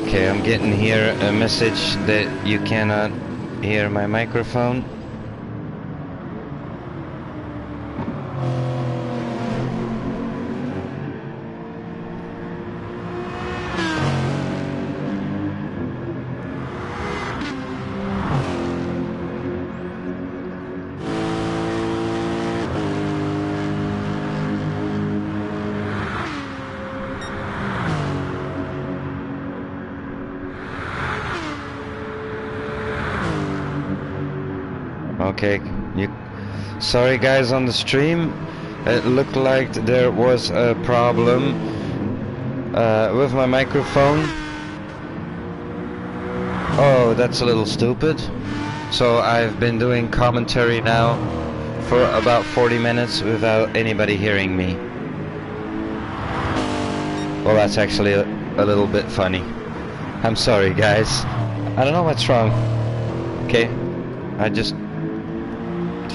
Okay, I'm getting here a message that you cannot hear my microphone. Okay, sorry guys on the stream. It looked like there was a problem with my microphone. Oh, that's a little stupid. So I've been doing commentary now for about 40 minutes without anybody hearing me. Well, that's actually a little bit funny. I'm sorry guys. I don't know what's wrong. Okay, I just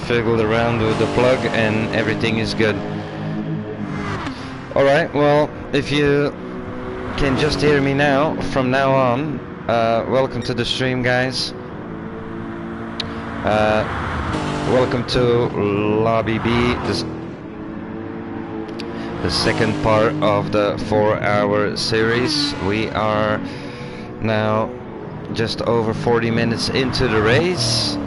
fiddled around with the plug and everything is good. Alright, well, if you can just hear me now, from now on, welcome to the stream, guys. Welcome to Lobby B, the second part of the 4-hour series. We are now just over 40 minutes into the race.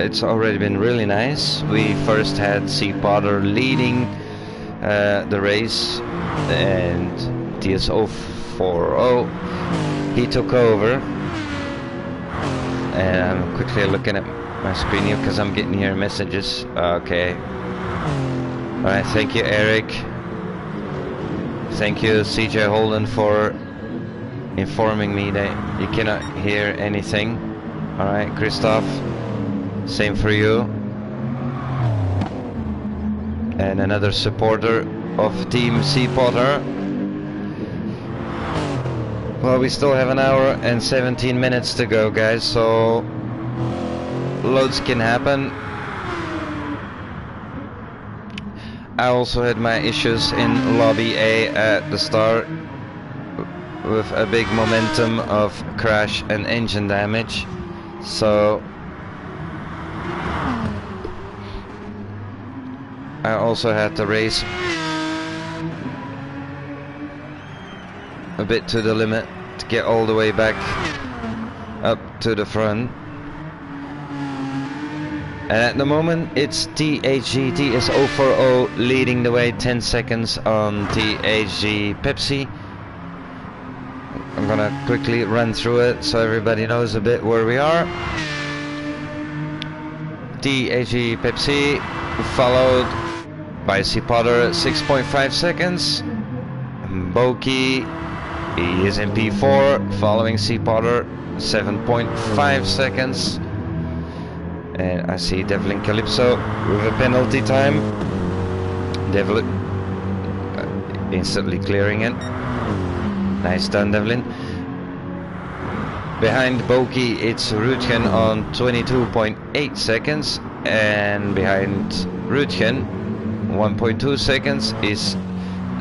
It's already been really nice. We first had C. Potter leading the race, and TSO40, he took over. And I'm quickly looking at my screen here because I'm getting here messages. Okay. Alright, thank you Eric. Thank you CJ Holden for informing me that you cannot hear anything. Alright, Christoph, same for you. And another supporter of Team C. Potter. Well, we still have an hour and 17 minutes to go, guys, so loads can happen. I also had my issues in Lobby A at the start with a big momentum of crash and engine damage. So I also had to race a bit to the limit to get all the way back up to the front. And at the moment it's THG TSO40 leading the way, 10 seconds on THG Pepsi. I'm gonna quickly run through it so everybody knows a bit where we are. THG Pepsi followed by C. Potter, 6.5 seconds. Boki, he is in P4, following C. Potter, 7.5 seconds. And I see Devlin Calypso with a penalty time. Devlin instantly clearing it. Nice done, Devlin. Behind Boki, it's Rutgen on 22.8 seconds. And behind Rutgen, 1.2 seconds is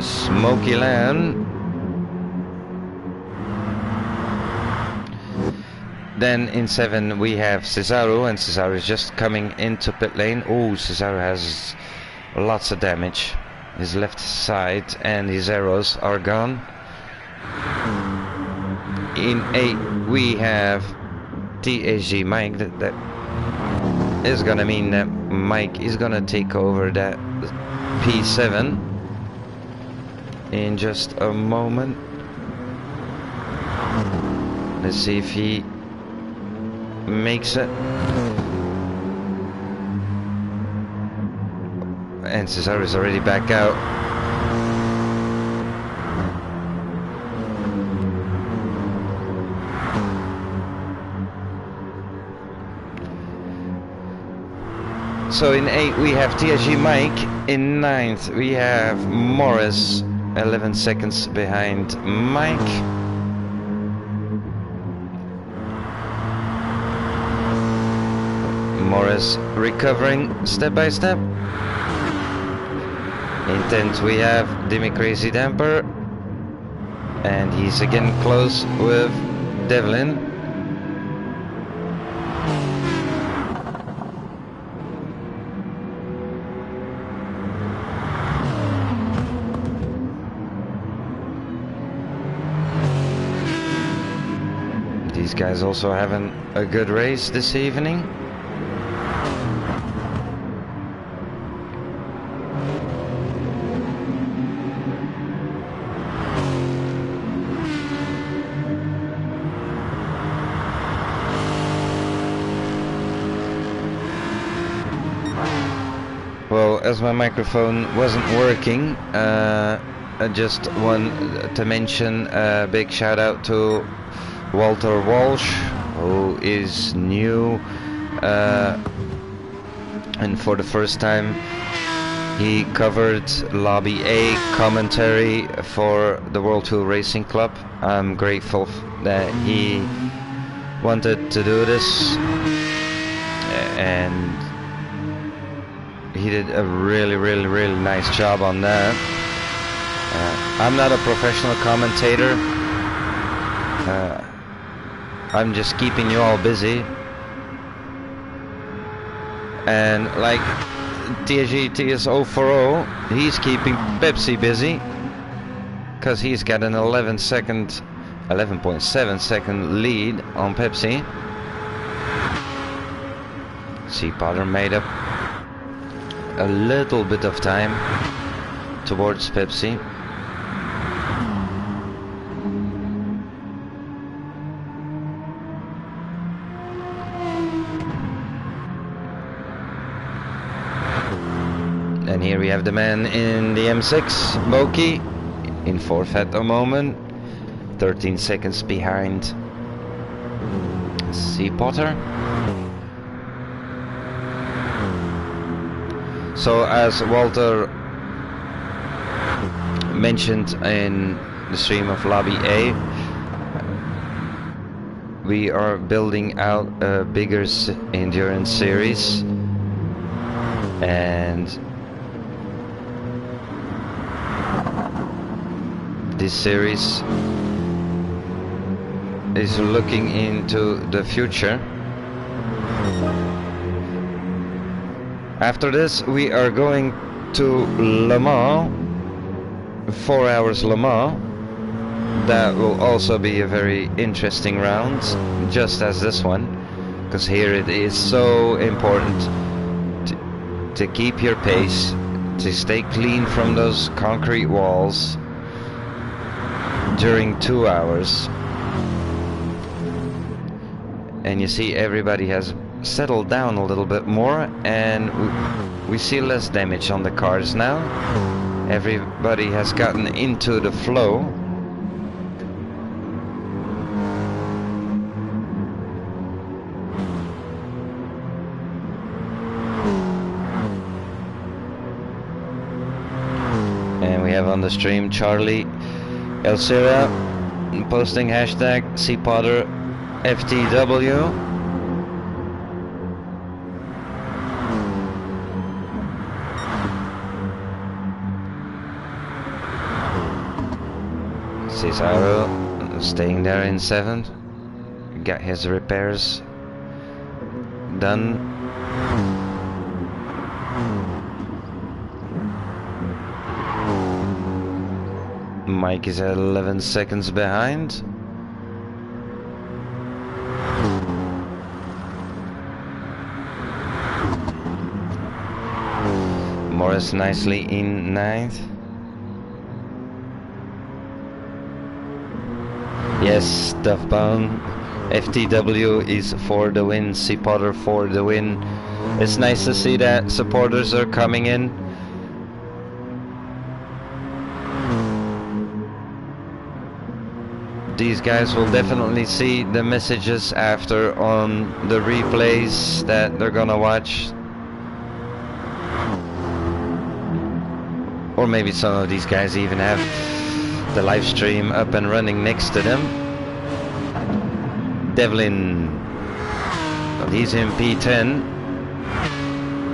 Smoky Land. Then in 7 we have Cesaro, and Cesaro is just coming into pit lane. Oh, Cesaro has lots of damage. His left side and his arrows are gone. In 8 we have THG Mike. That is gonna mean that Mike is gonna take over that P7 in just a moment. Let's see if he makes it. And Cesaro is already back out. So in 8 we have THG Mike. In 9th we have Morris, 11 seconds behind Mike. Morris recovering step by step. In 10th we have Demi Crazy Damper, And he's again close with Devlin. These guys also having a good race this evening. Well, as my microphone wasn't working, I just want to mention a big shout out to Walter Walsh, who is new, and for the first time he covered Lobby A commentary for the World Tour Racing Club. I'm grateful that he wanted to do this, and he did a really nice job on that. I'm not a professional commentator. I'm just keeping you all busy, and like TSG TS040, he's keeping Pepsi busy because he's got an 11.7 second lead on Pepsi. C. Potter made up a little bit of time towards Pepsi. And here we have the man in the M6, Moki, in fourth at the moment, 13 seconds behind C. Potter. So as Walter mentioned in the stream of Lobby A, we are building out a bigger endurance series, and this series is looking into the future. After this, we are going to Le Mans, 4 hours Le Mans. That will also be a very interesting round, just as this one, because here it is so important to keep your pace, to stay clean from those concrete walls during 2 hours. And you see everybody has settled down a little bit more, and we see less damage on the cars now. Everybody has gotten into the flow. And we have on the stream Charlie Elsira posting hashtag CPotter FTW. Cesaro staying there in 7th, got his repairs done. Mike is at 11 seconds behind. Morris nicely in 9th. Yes, Duffbound. FTW is for the win, C. Potter for the win. It's nice to see that supporters are coming in. These guys will definitely see the messages after on the replays that they're gonna watch. Or maybe some of these guys even have the live stream up and running next to them. Devlin, he's in P10.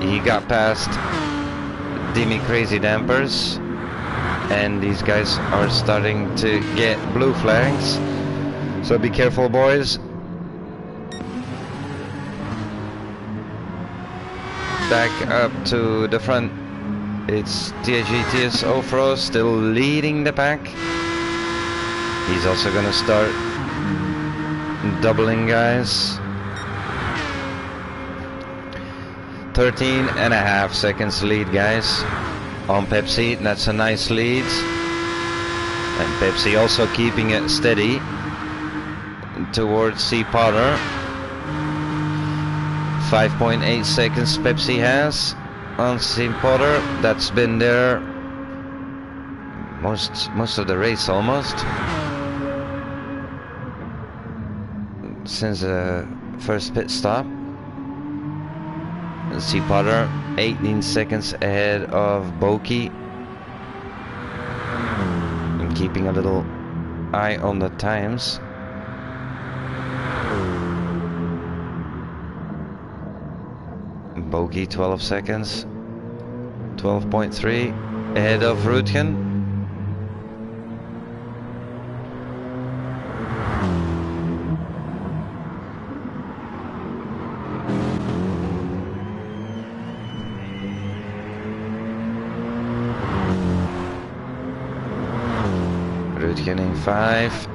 He got past Demi Crazy Dampers. and these guys are starting to get blue flags, so be careful, boys. Back up to the front. It's GTS Off-Road still leading the pack. He's also gonna start doubling guys. 13.5 seconds lead, guys, on Pepsi. That's a nice lead. And Pepsi also keeping it steady towards C. Potter. 5.8 seconds Pepsi has on C. Potter. That's been there most of the race, almost since the first pit stop. C. Potter 18 seconds ahead of Boki. I'm keeping a little eye on the times. Boki 12 seconds, 12.3 ahead of Rutgen. Rutgen in 5.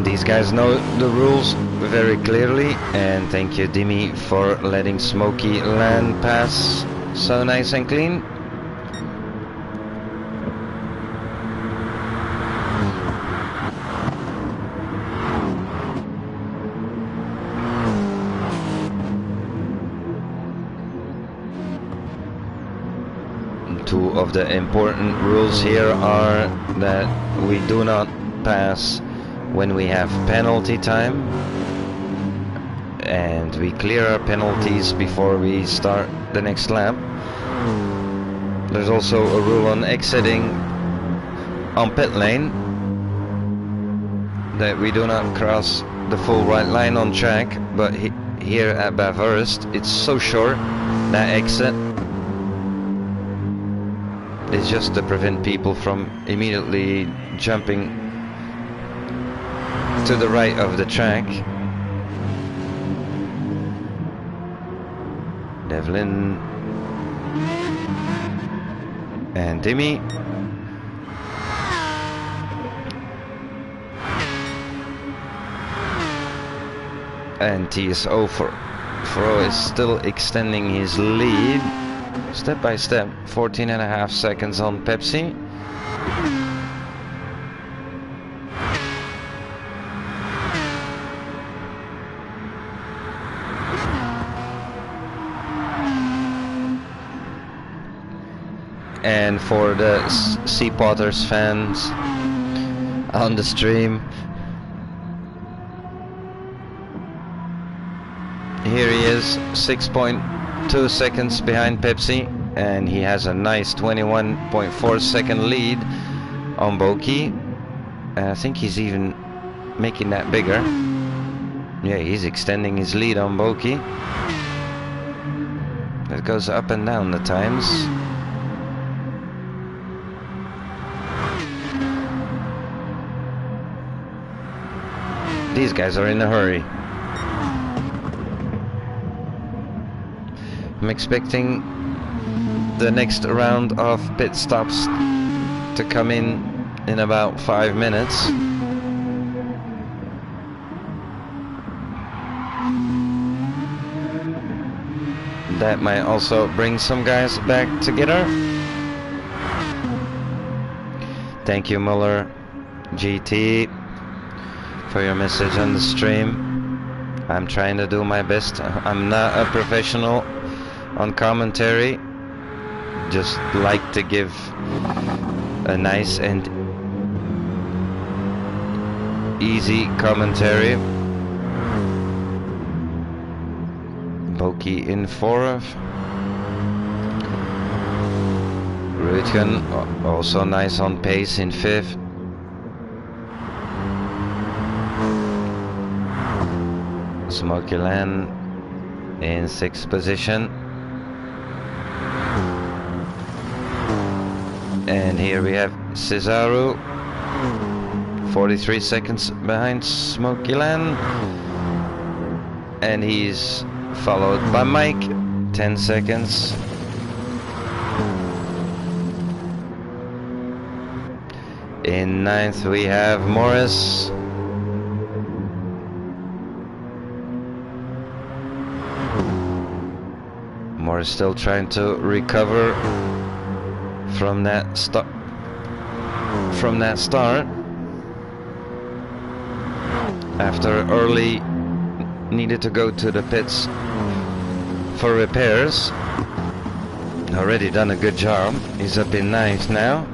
These guys know the rules very clearly, and thank you, Dimi, for letting Smokey land pass so nice and clean. Two of the important rules here are that we do not pass when we have penalty time, and we clear our penalties before we start the next lap. There's also a rule on exiting on pit lane, that we do not cross the full right line on track, but here at Bathurst it's so short, that exit is just to prevent people from immediately jumping to the right of the track. Devlin and Dimi. And TSO Fro is still extending his lead step by step. 14.5 seconds on Pepsi. And for the C. Potters fans on the stream, here he is, 6.2 seconds behind Pepsi, and he has a nice 21.4 second lead on Boki. I think he's even making that bigger. Yeah, he's extending his lead on Boki. It goes up and down the times. These guys are in a hurry. I'm expecting the next round of pit stops to come in about 5 minutes. That might also bring some guys back together. Thank you, Muller GT, for your message on the stream. I'm trying to do my best. I'm not a professional on commentary, just like to give a nice and easy commentary. Boki in 4th. Rutgen also nice on pace in 5th. Smoky Land in 6th position. And here we have Cesaro, 43 seconds behind Smoky Land. And he's followed by Mike, 10 seconds. In 9th we have Morris. Morris still trying to recover from that start. After early needed to go to the pits for repairs. Already done a good job. He's up in 9th now.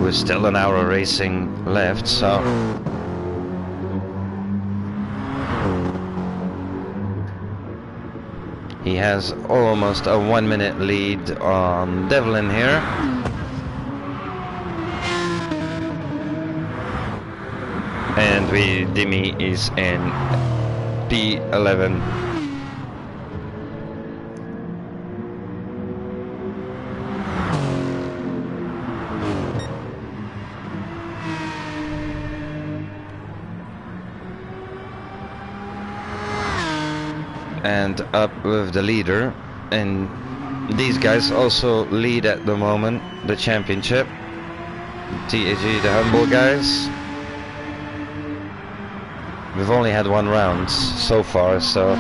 With still an hour racing left, so he has almost a 1 minute lead on Devlin here. And Dimi is in P11. And up with the leader, and these guys also lead at the moment the championship. TAG, the humble guys. We've only had 1 round so far, so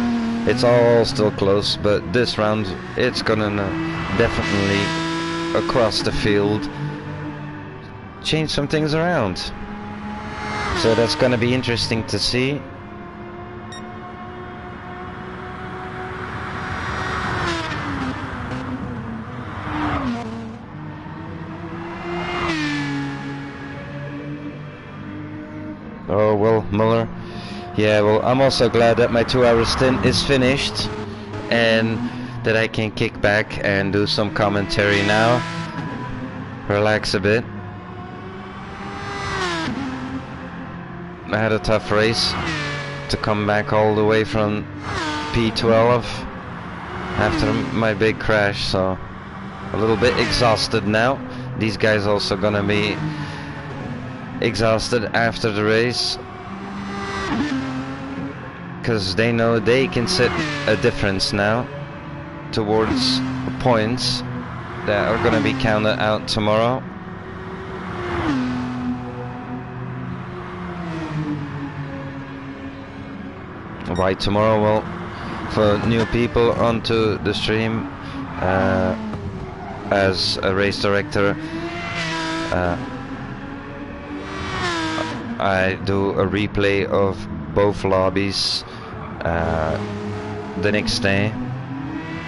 it's all still close, but this round it's gonna definitely across the field change some things around, so that's gonna be interesting to see. Oh well, Muller. Yeah, well, I'm also glad that my 2-hour stint is finished and that I can kick back and do some commentary now. Relax a bit. I had a tough race to come back all the way from P12 after my big crash, so a little bit exhausted now. These guys also gonna be exhausted after the race, because they know they can set a difference now towards points that are going to be counted out tomorrow. Why tomorrow? Well, for new people onto the stream, as a race director, I do a replay of both lobbies the next day,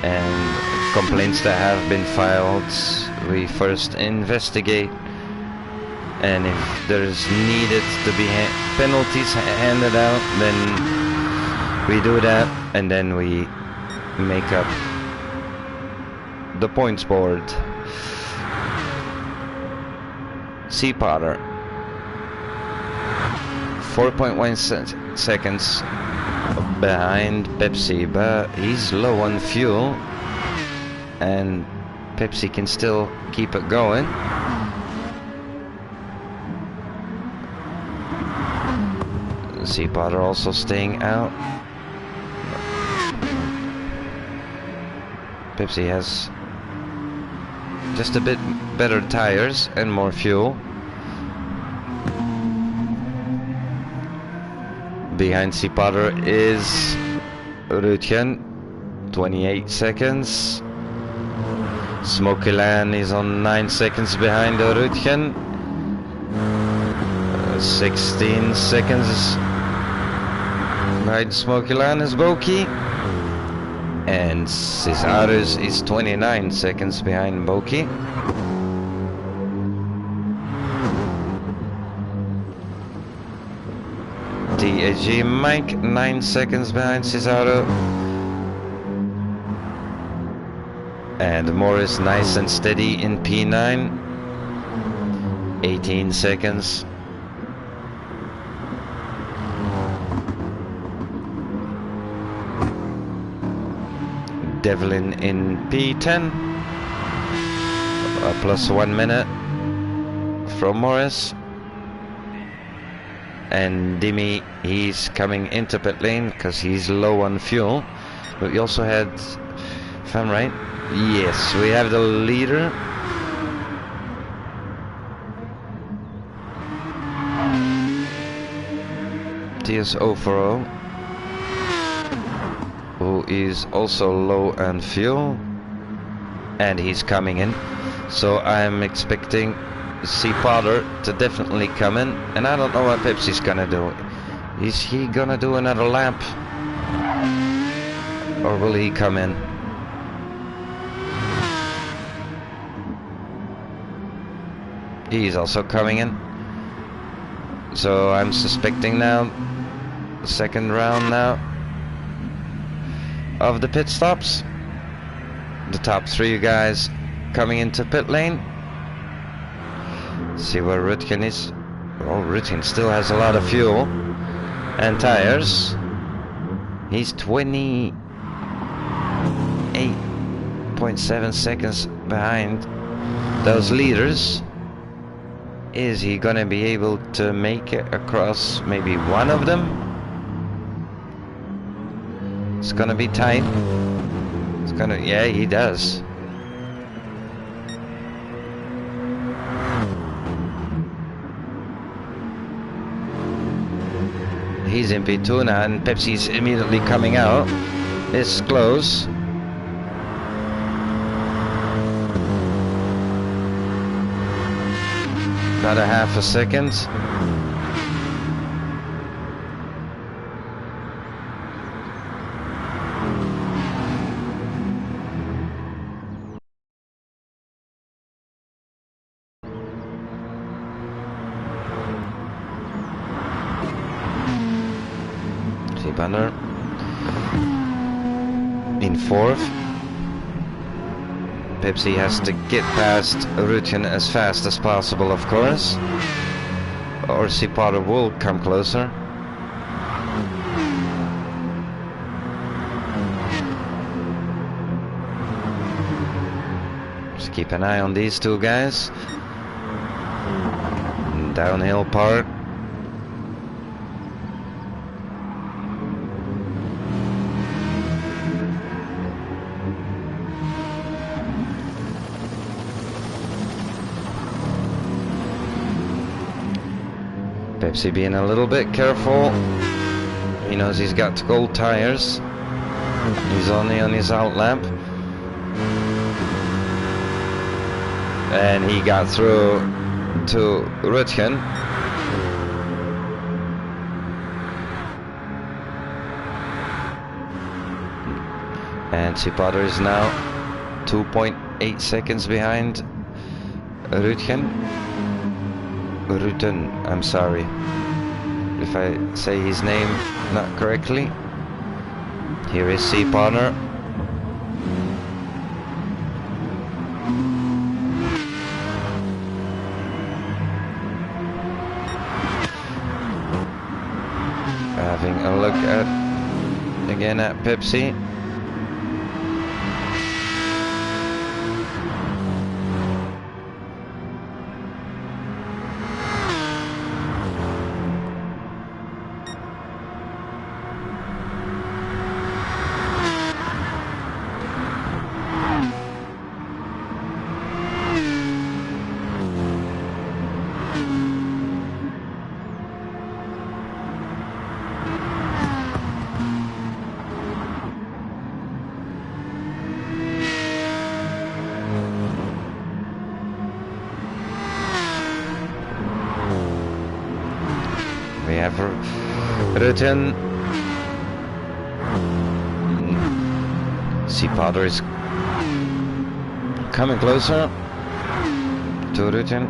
and complaints that have been filed we first investigate, and if there's needed to be penalties handed out, then we do that, and then we make up the points board. C Potter, 4.1 seconds behind Pepsi, but he's low on fuel and Pepsi can still keep it going. C Potter also staying out. Pepsi has just a bit better tires and more fuel. Behind C Potter is Rutgen, 28 seconds. Smoky Land is on 9 seconds behind Rutgen. 16 seconds behind Smoky Land is Boki. And Cesaris is 29 seconds behind Boki. DAG Mike 9 seconds behind Cesaro. And Morris nice and steady in P9. 18 seconds. Devlin in P10. Plus 1 minute from Morris. And Dimi, he's coming into pit lane because he's low on fuel. But we also had, if I'm right, yes, we have the leader. TS040, who is also low on fuel, and he's coming in. So I'm expecting C. Potter to definitely come in, and I don't know what Pepsi's gonna do. Is he gonna do another lap, or will he come in? He's also coming in. So I'm suspecting now the second round now of the pit stops. The top 3 guys coming into pit lane. See where Rutgen is. Oh, Rutgen still has a lot of fuel and tires. He's 28.7 seconds behind those leaders. Is he gonna be able to make it across maybe one of them? It's gonna be tight. It's gonna, yeah, he does. He's in P2 now, and Pepsi's immediately coming out. It's close. About a half a second. Banner in 4th. Pepsi has to get past Rutgen as fast as possible, of course, or C. Potter will come closer. Just keep an eye on these 2 guys. Downhill part. Pepsi being a little bit careful. He knows he's got cold tires. He's only on his out lap. And he got through to Rutgen. And C. Potter is now 2.8 seconds behind Rutgen. Rutten, I'm sorry if I say his name not correctly. Here is C. Potter. Having a look at again at Pepsi. We have Rutten. C. Potter is coming closer to Rutten.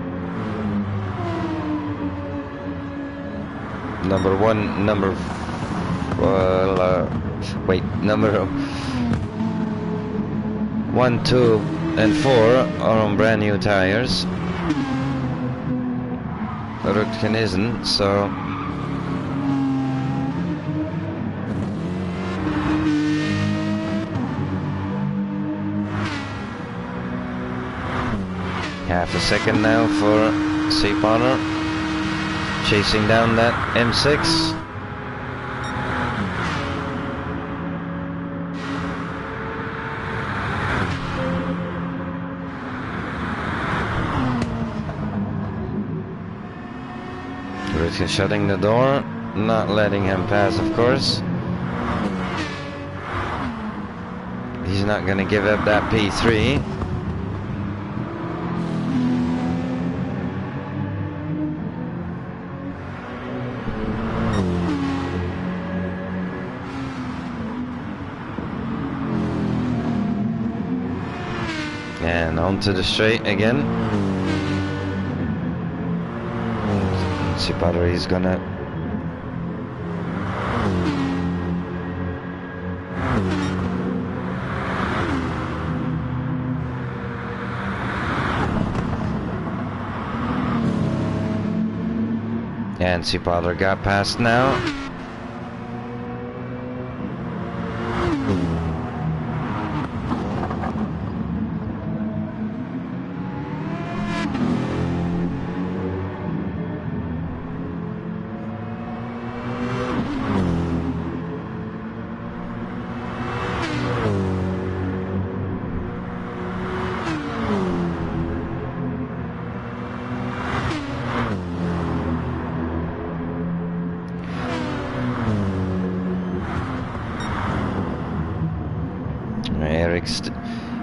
Number 1, number wait, number 1, 2, and 4 are on brand new tires. Rutgen isn't, so half a second now for Seapotter, chasing down that M6. Rutgen shutting the door, not letting him pass, of course. He's not going to give up that P3. And onto the straight again. Seapotter is gonna and Seapotter got past now.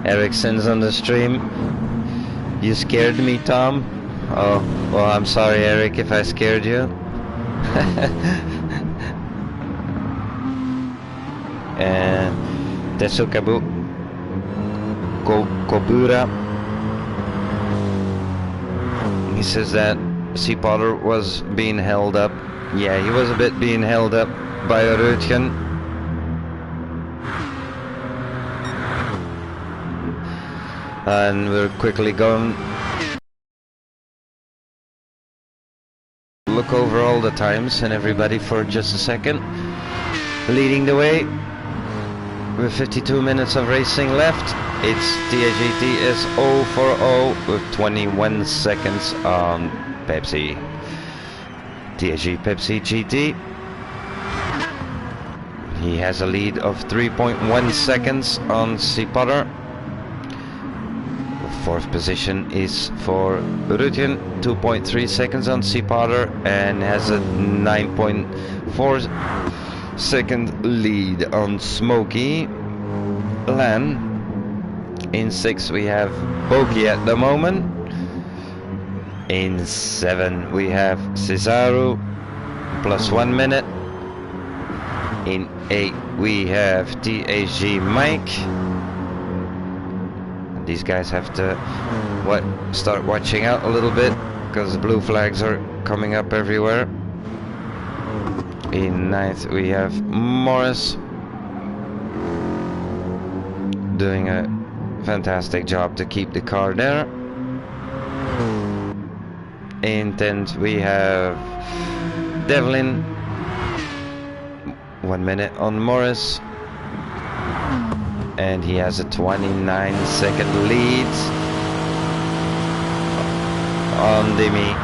Ericsson's on the stream. You scared me, Tom. Oh, well, I'm sorry, Eric, if I scared you. And Tetsukabu Kobura, he says that Seapotter was being held up. Yeah, he was a bit being held up by Rutgen. And we're quickly going. Look over all the times and everybody for just a second. Leading the way with 52 minutes of racing left. It's TAG PS4 with 21 seconds on Pepsi. TAG Pepsi GT. He has a lead of 3.1 seconds on Seapotter. Fourth position is for Rutgen, 2.3 seconds on Seapotter, and has a 9.4 second lead on Smokey Lan. In 6th we have Boki at the moment. In 7th we have Cesaru, plus 1 minute. In 8th we have TAG Mike. These guys have to start watching out a little bit because the blue flags are coming up everywhere. In 9th we have Morris, doing a fantastic job to keep the car there. In 10th we have Devlin, 1 minute on Morris. And he has a 29-second lead on Demi.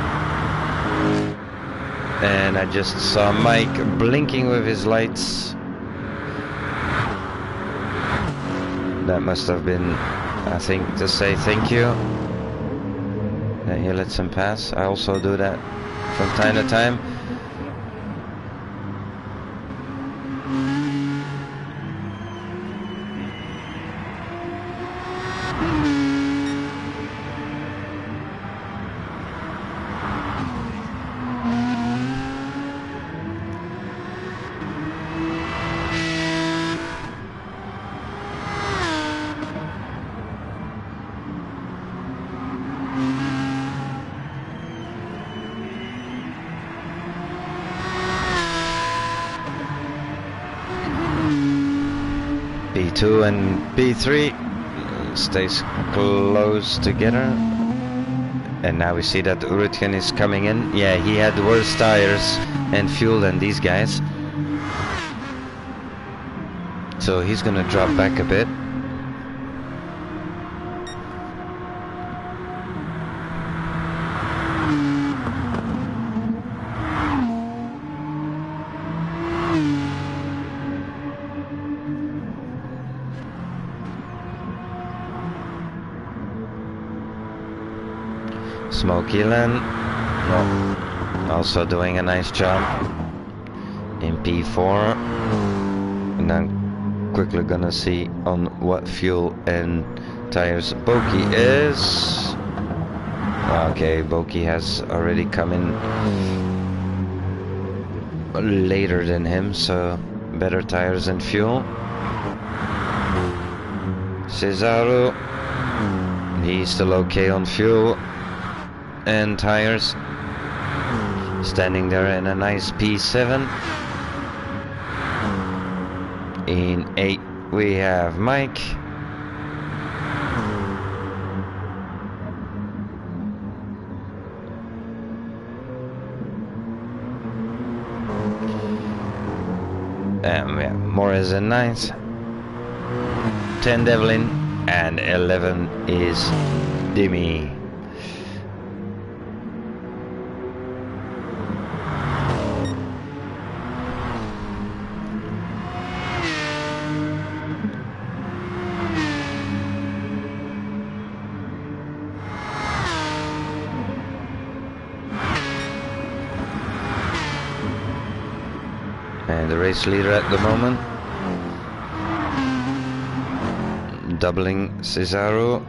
And I just saw Mike blinking with his lights. That must have been, I think, to say thank you. That he lets him pass. I also do that from time to time. B2 and B3 stays close together. And now we see that Urutkin is coming in. Yeah, he had worse tires and fuel than these guys. So he's gonna drop back a bit. Smoky Land, also doing a nice job in P4. And I'm quickly gonna see on what fuel and tires Boki is. Okay, Boki has already come in later than him, so better tires and fuel. Cesaro, he's still okay on fuel and tires, standing there in a nice P7. In 8 we have Mike. Yeah, Morris in 9th, 10 Devlin, and 11 is Dimi. And the race leader at the moment, doubling Cesaro.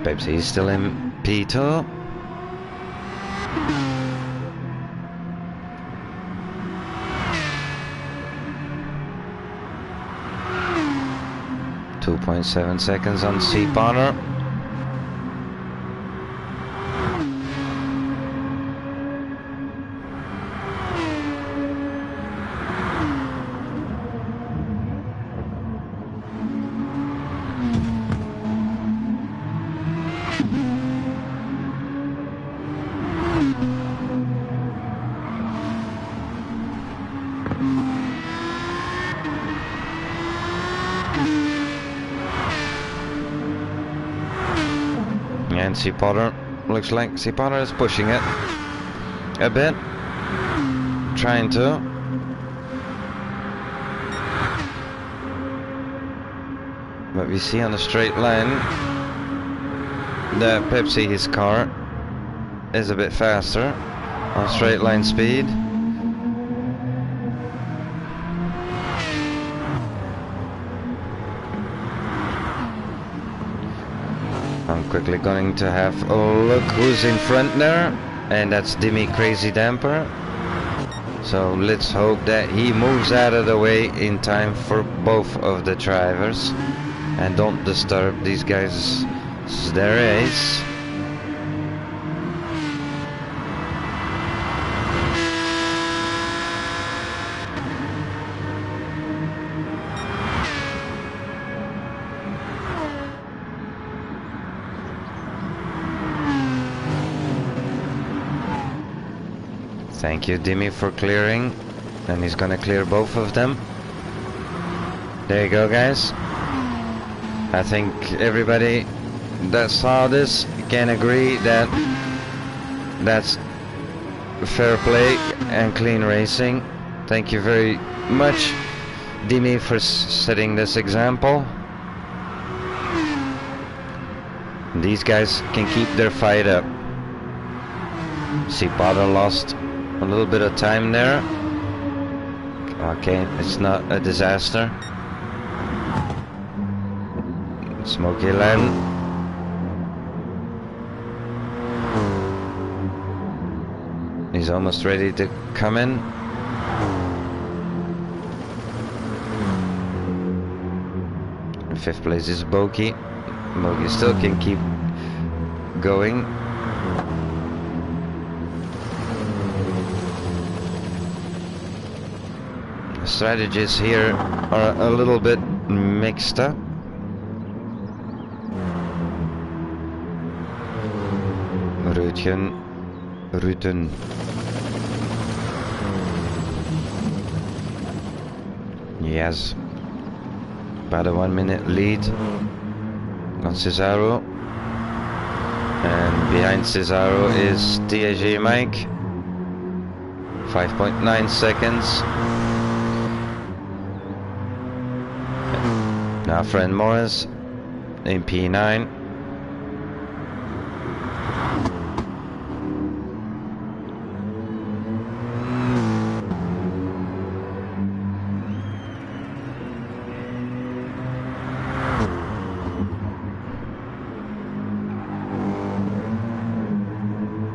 Pepsi is still in P2. .7 seconds on C Potter. And C Potter, looks like C Potter is pushing it a bit, trying to. But we see on the straight line that Pepsi, his car, is a bit faster on straight line speed. I'm quickly going to have a look who's in front there, and that's Dimi Crazy Damper. So let's hope that he moves out of the way in time for both of the drivers and don't disturb these guys' their race. Thank you, Dimi, for clearing. And he's gonna clear both of them. There you go, guys. I think everybody that saw this can agree that that's fair play and clean racing. Thank you very much, Dimi, for setting this example. These guys can keep their fight up. See, Potter lost a little bit of time there. Okay, it's not a disaster. Smoky land. He's almost ready to come in. Fifth place is Bogey. Bogey still can keep going. The strategies here are a little bit mixed up. Rutten. Yes. About a 1 minute lead on Cesaro. And behind Cesaro is TAG Mike. 5.9 seconds. Now Fred Morris in P9.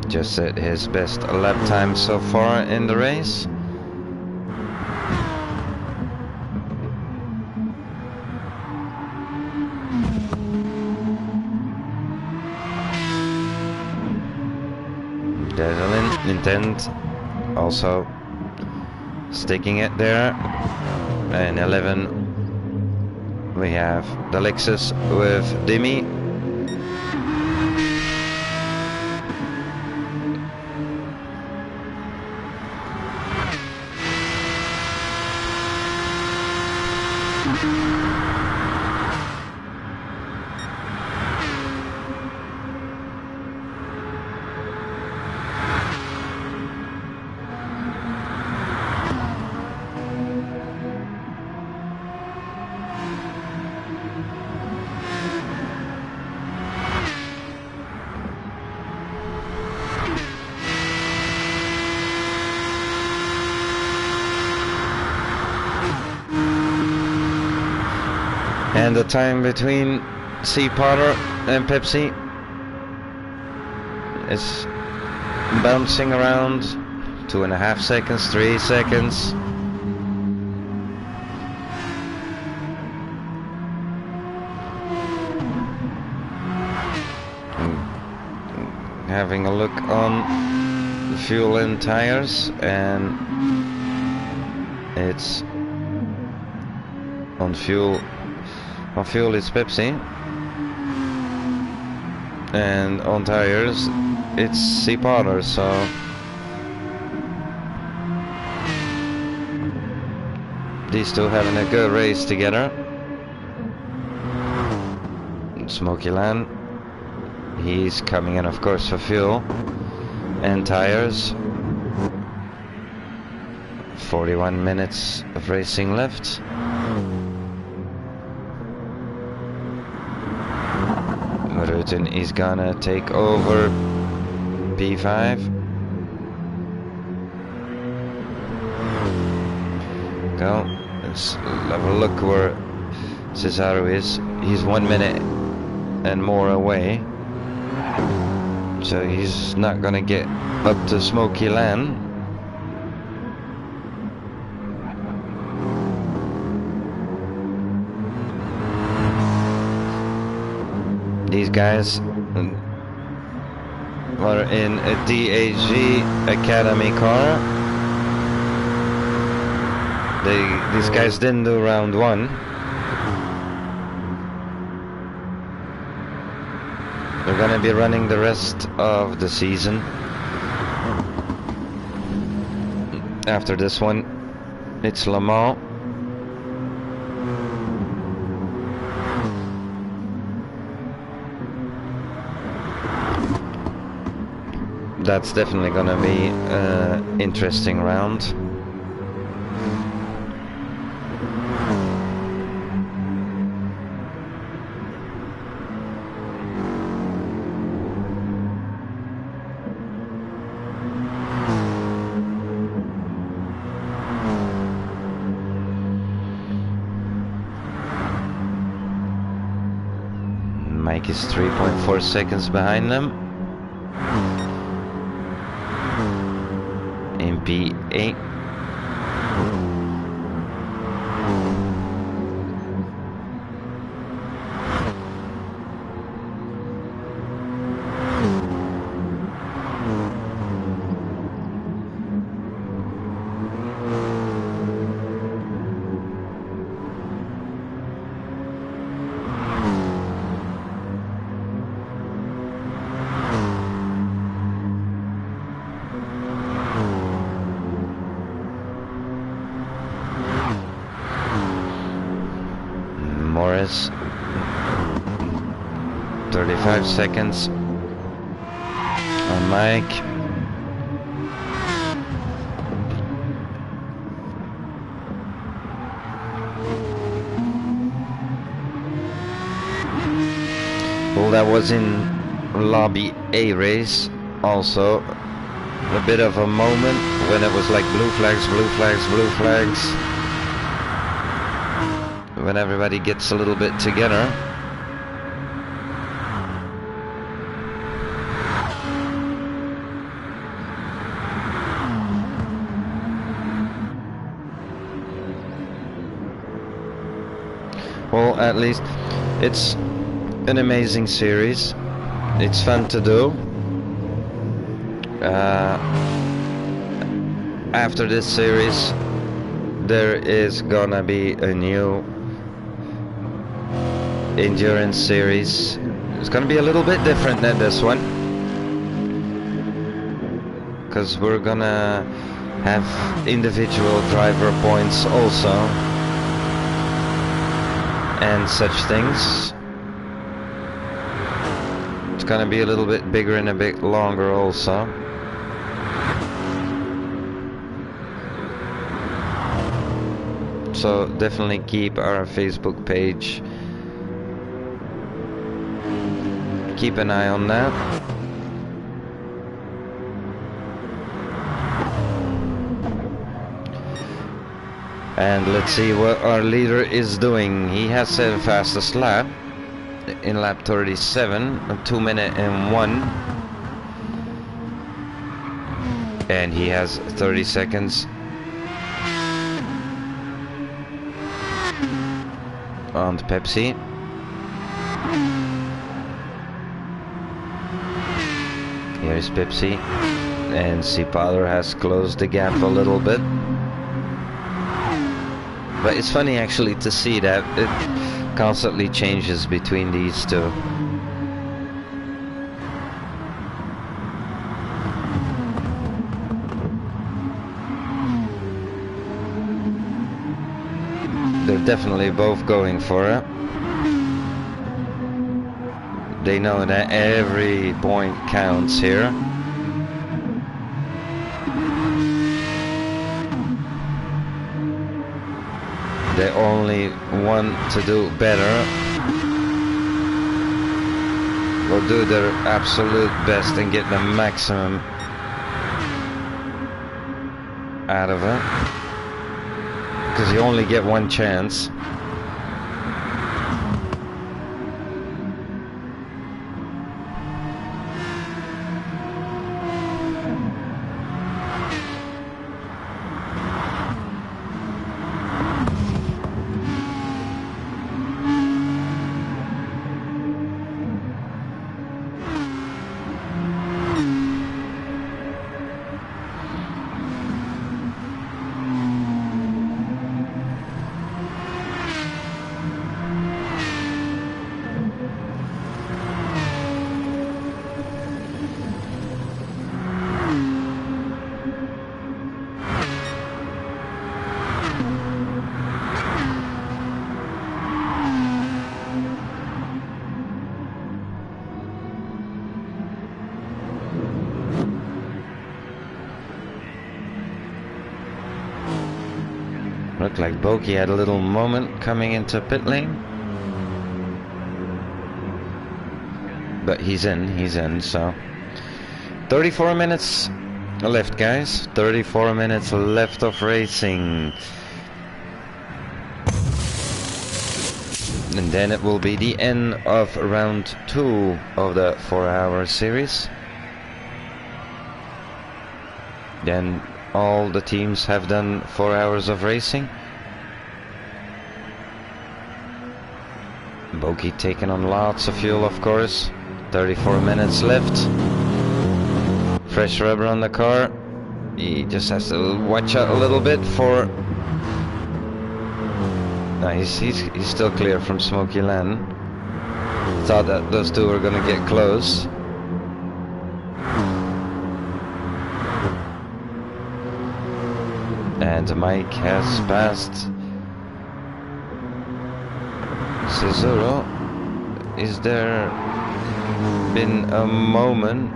Just set his best lap time so far in the race. There's an intent, also sticking it there. And 11 we have the Lexus with Demi. And the time between C. Potter and Pepsi is bouncing around 2.5 seconds, 3 seconds. Having a look on the fuel and tires, and it's on fuel. On fuel it's Pepsi, and on tires it's C. Potter, so these two having a good race together. Smoky Land, he's coming in of course for fuel and tires. 41 minutes of racing left. Rutten is gonna take over P5. Go. Let's have a look where Cesaro is. He's 1 minute and more away, so he's not gonna get up to Smoky Land. These guys are in a DAG Academy car. These guys didn't do round one. They're gonna be running the rest of the season. After this one, it's Le Mans. That's definitely gonna be an interesting round. Mike is 3.4 seconds behind them. In P8. Morris, 35 seconds on Mike. Well, that was in Lobby A race. Also, a bit of a moment when it was like blue flags, blue flags, blue flags. When everybody gets a little bit together. Well, at least it's an amazing series. It's fun to do. After this series, there is gonna be a new endurance series. It's gonna be a little bit different than this one, because we're gonna have individual driver points also and such things. It's gonna be a little bit bigger and a bit longer also. So definitely keep our Facebook page. Keep an eye on that. And let's see what our leader is doing. He has set the fastest lap in lap 37, 2 minutes and 1. And he has 30 seconds on the Pepsi. Here's Pepsi, and Cipaler has closed the gap a little bit. But it's funny actually to see that it constantly changes between these two. They're definitely both going for it. They know that every point counts here. They only want to do better or do their absolute best and get the maximum out of it, because you only get one chance. Looked like Boki had a little moment coming into pit lane. But he's in, so 34 minutes left, guys. 34 minutes left of racing. And then it will be the end of round 2 of the 4-hour series. Then all the teams have done 4 hours of racing. Boki taking on lots of fuel, of course. 34 minutes left. Fresh rubber on the car. He just has to watch out a little bit for... No, he's still clear from Smoky Land. Thought that those two were gonna get close. And Mike has passed Cesaro. Is there been a moment?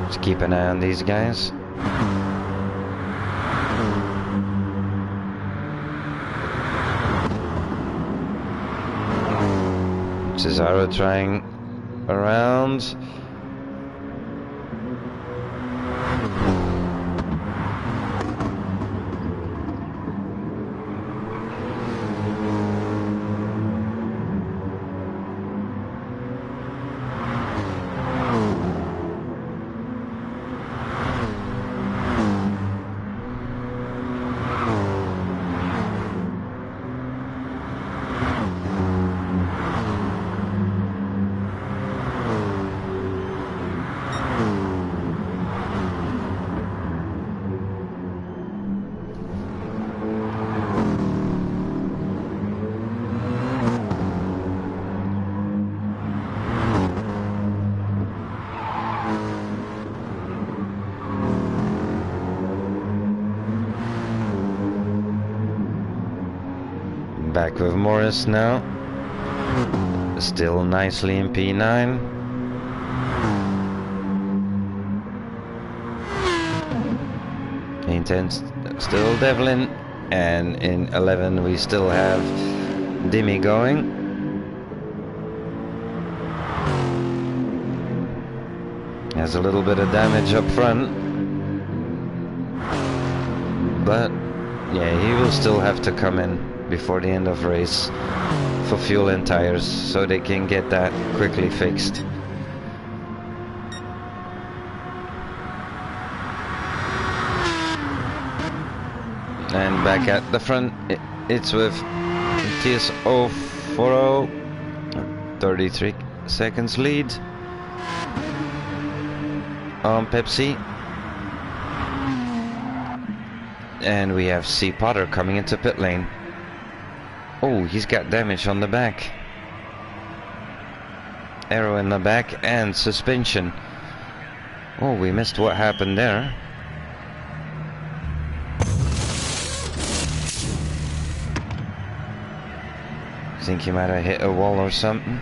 Just keep an eye on these guys. Cesaro trying around. Back with Morris now. Still nicely in P9. In 10 still Devlin, and in 11 we still have Dimi going. Has a little bit of damage up front, but yeah, he will still have to come in before the end of race for fuel and tires, so they can get that quickly fixed. And back at the front, it's with TS040, 33 seconds lead on Pepsi. And we have C. Potter coming into pit lane. Oh, he's got damage on the back. Arrow in the back and suspension. Oh, we missed what happened there. I think he might have hit a wall or something.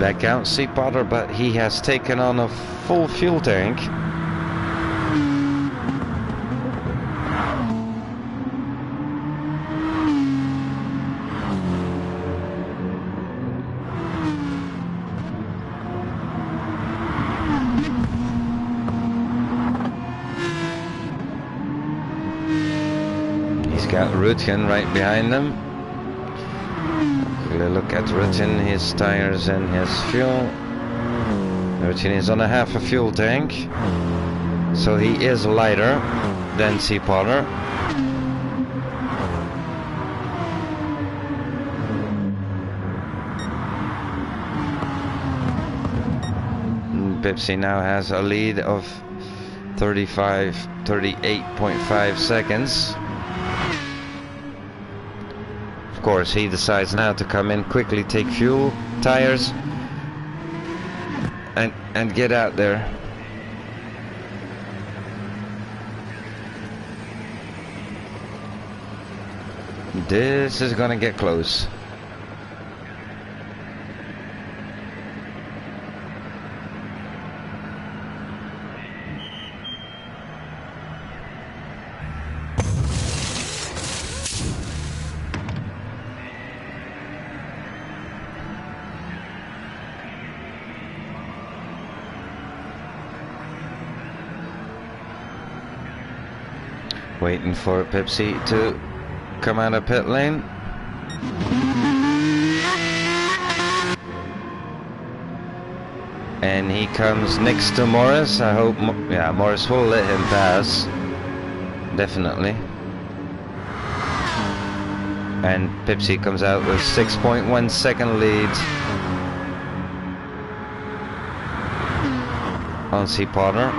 Back out, C. Potter, but he has taken on a full fuel tank. He's got Rutgen right behind him. Look at Rutin, his tires and his fuel. Rutin is on a half a fuel tank, so he is lighter than C. Potter. Pepsi now has a lead of 38.5 seconds. course, he decides now to come in quickly, take fuel, tires, and get out there. This is gonna get close. Waiting for Pepsi to come out of pit lane. And he comes next to Morris. I hope, yeah, Morris will let him pass. Definitely. And Pepsi comes out with 6.1 second lead on C. Potter.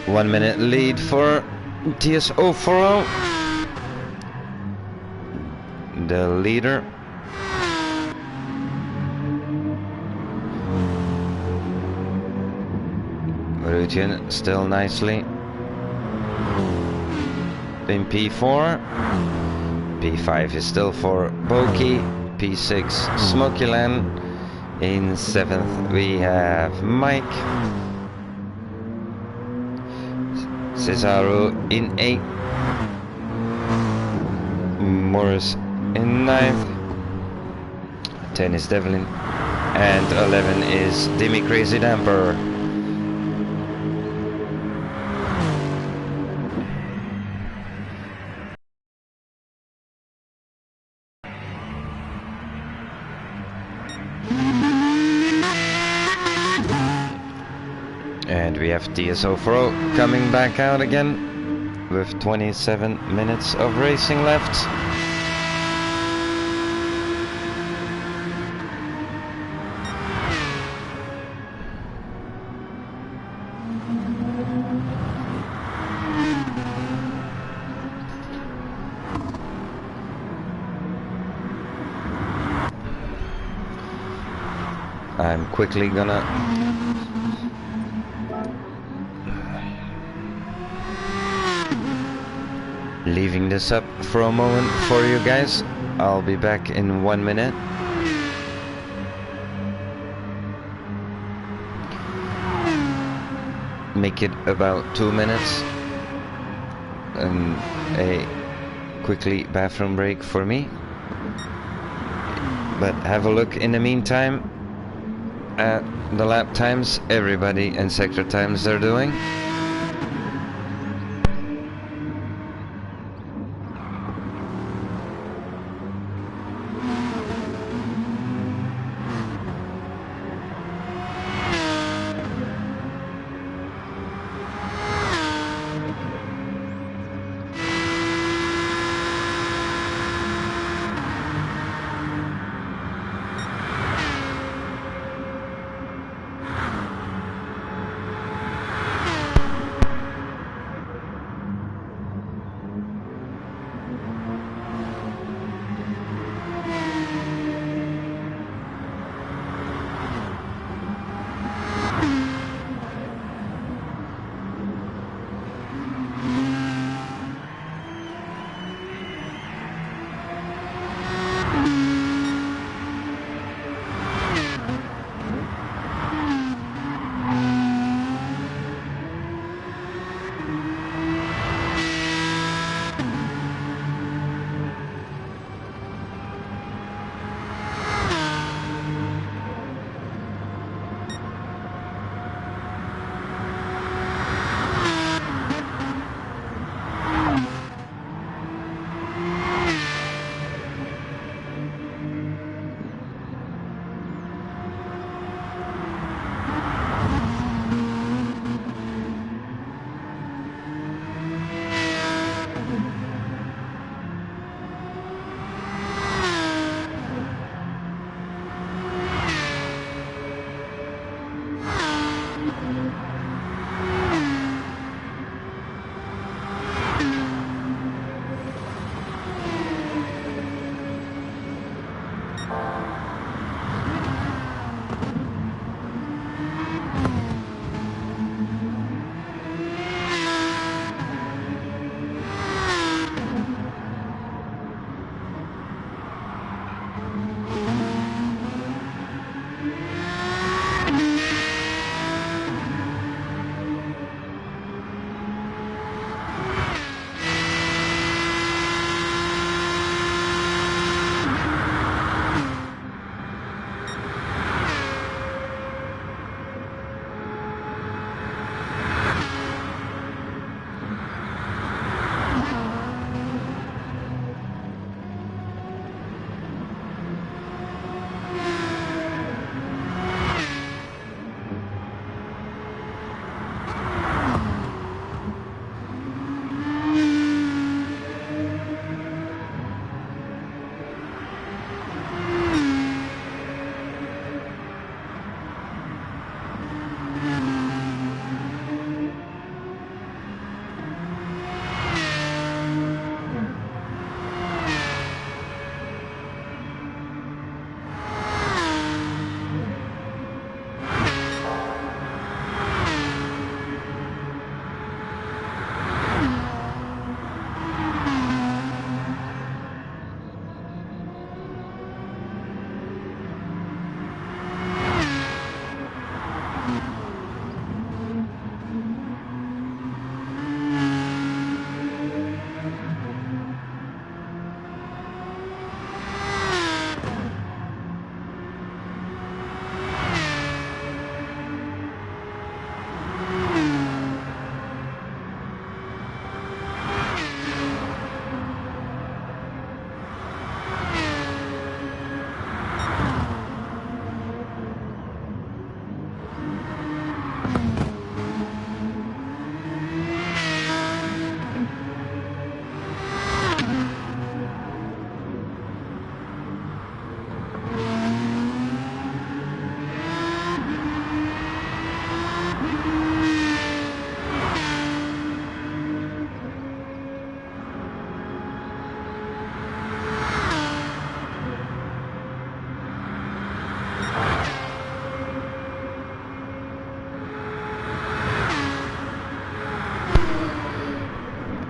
One minute lead for TS040, the leader. Rutian still nicely in P4. P5 is still for Boki. P6 Smokyland. In 7th we have Mike. Cesaro in 8th, Morris in 9th, 10 is Devlin, and 11 is Demi Crazy Damper. And we have TS040 coming back out again with 27 minutes of racing left. I'm quickly gonna leaving this up for a moment for you guys. I'll be back in 1 minute. Make it about 2 minutes and a quickly bathroom break for me. But have a look in the meantime at the lap times everybody and sector times they're doing.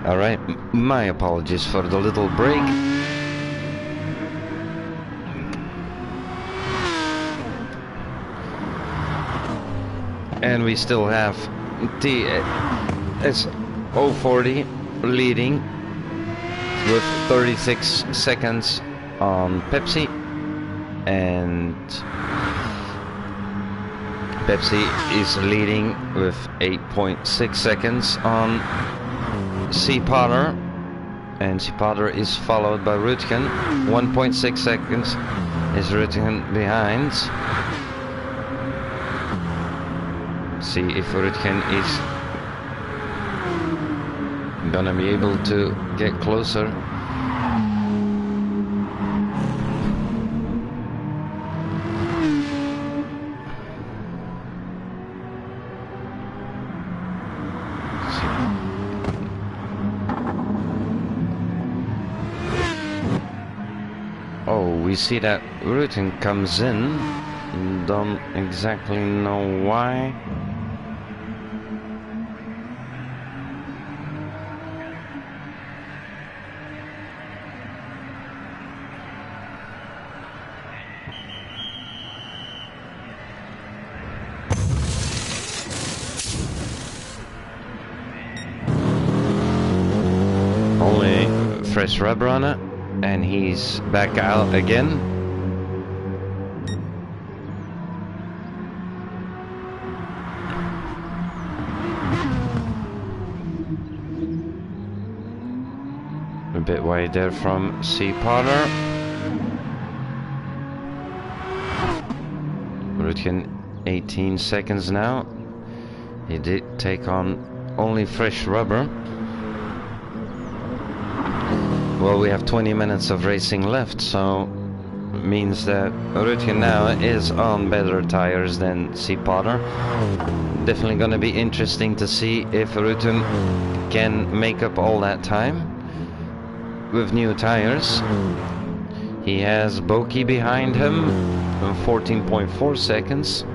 Alright, my apologies for the little break. And we still have TS040 leading with 36 seconds on Pepsi, and Pepsi is leading with 8.6 seconds on Sea Potter, and Sea Potter is followed by Rutgen. 1.6 seconds is Rutgen behind. See if Rutgen is gonna be able to get closer. Oh, we see that Rutgen comes in. Don't exactly know why. Only fresh rubber on it, and he's back out again. A bit wide there from Sea Potter. Rutgen 18 seconds now. He did take on only fresh rubber. Well, we have 20 minutes of racing left, so means that Rutgen now is on better tires than C. Potter. Definitely gonna be interesting to see if Rutgen can make up all that time with new tires. He has Boki behind him, 14.4 seconds.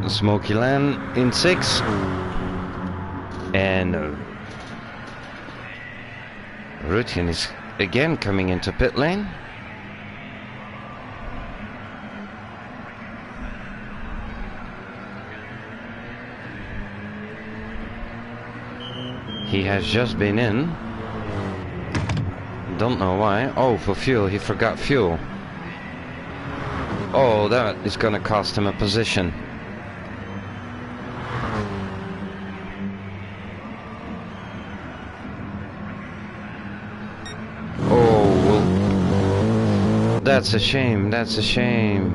Smoky Land in 6, and Rutgen is again coming into pit lane. He has just been in. Don't know why. Oh, for fuel. He forgot fuel. Oh, that is gonna cost him a position. That's a shame, that's a shame.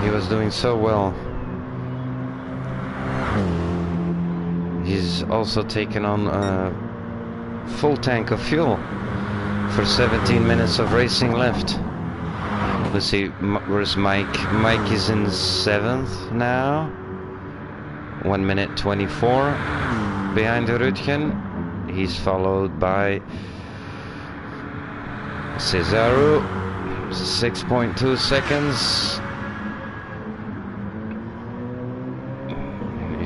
He was doing so well. He's also taken on a full tank of fuel for 17 minutes of racing left. Let's see, where's Mike? Mike is in 7th now. 1 minute 24 behind Rutgen. He's followed by Cesaro, 6.2 seconds.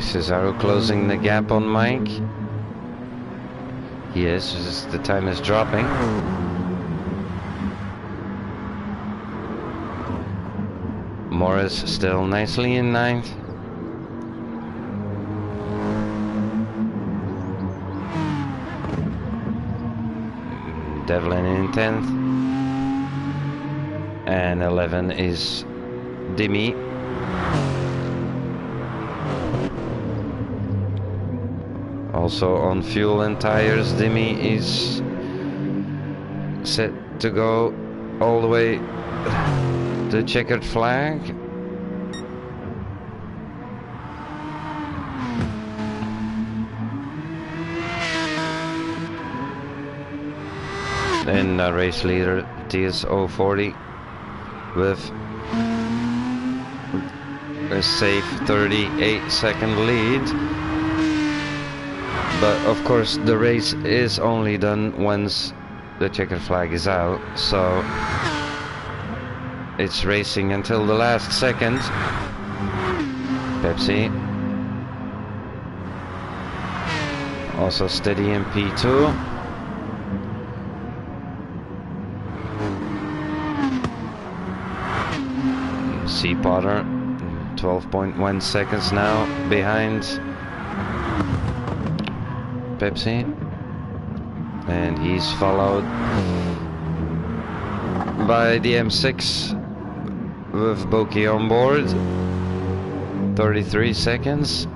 Cesaro closing the gap on Mike. Yes, the time is dropping. Morris still nicely in 9th. Devlin in 10th, and 11 is Dimi. Also on fuel and tires, Dimi is set to go all the way to the checkered flag. And race leader TS040 with a safe 38-second lead. But of course the race is only done once the checkered flag is out, so it's racing until the last second. Pepsi also steady in P2. C. Potter 12.1 seconds now behind Pepsi, and he's followed by the M6 with Boki on board, 33 seconds.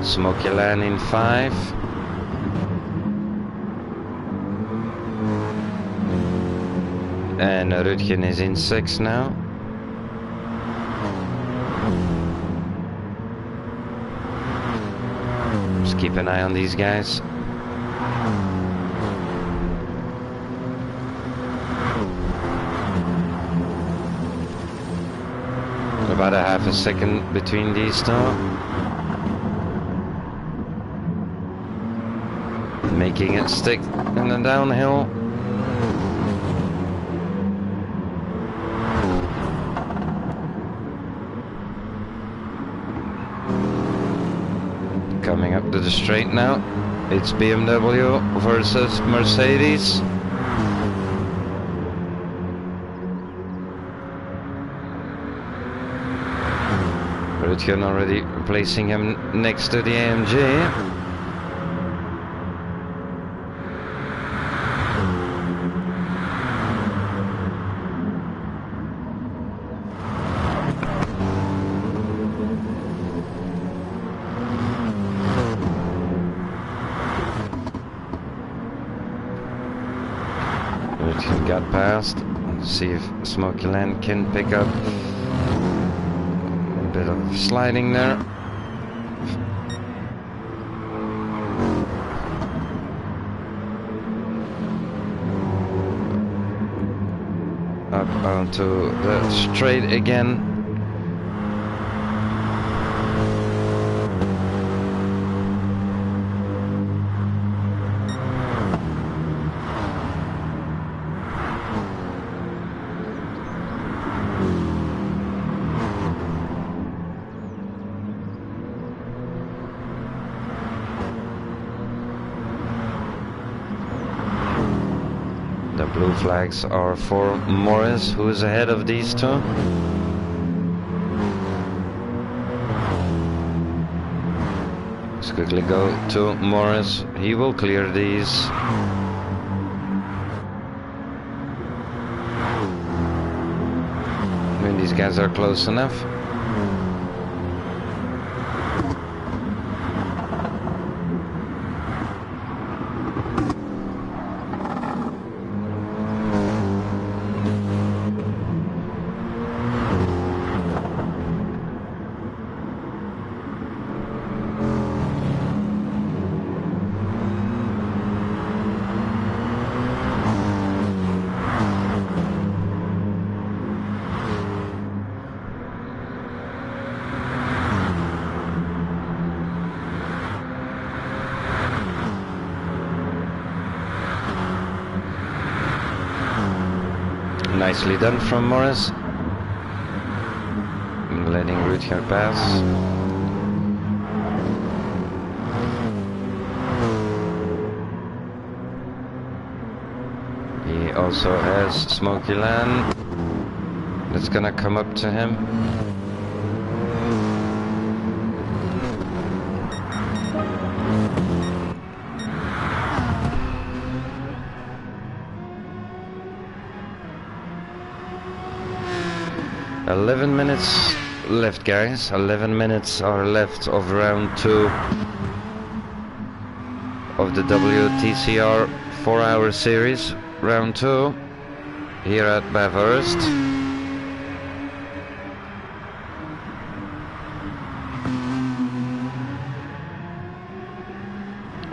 Smoky Land in 5. And Rutgen is in 6 now. Just keep an eye on these guys. About a half a second between these two. making it stick in the downhill. Coming up to the straight now. It's BMW versus Mercedes. Rutgen already placing him next to the AMG. Rutgen got past. See if Smoky Land can pick up. Bit of sliding there. Up onto the straight again. The blue flags are for Morris, who is ahead of these two. Let's quickly go to Morris. He will clear these. When these guys are close enough. Nicely done from Morris. Letting Rutger pass. He also has Smoky Land. That's gonna come up to him. "11 minutes left, guys. 11 minutes are left of round 2 of the WTCR 4-hour series. Round 2 here at Bathurst.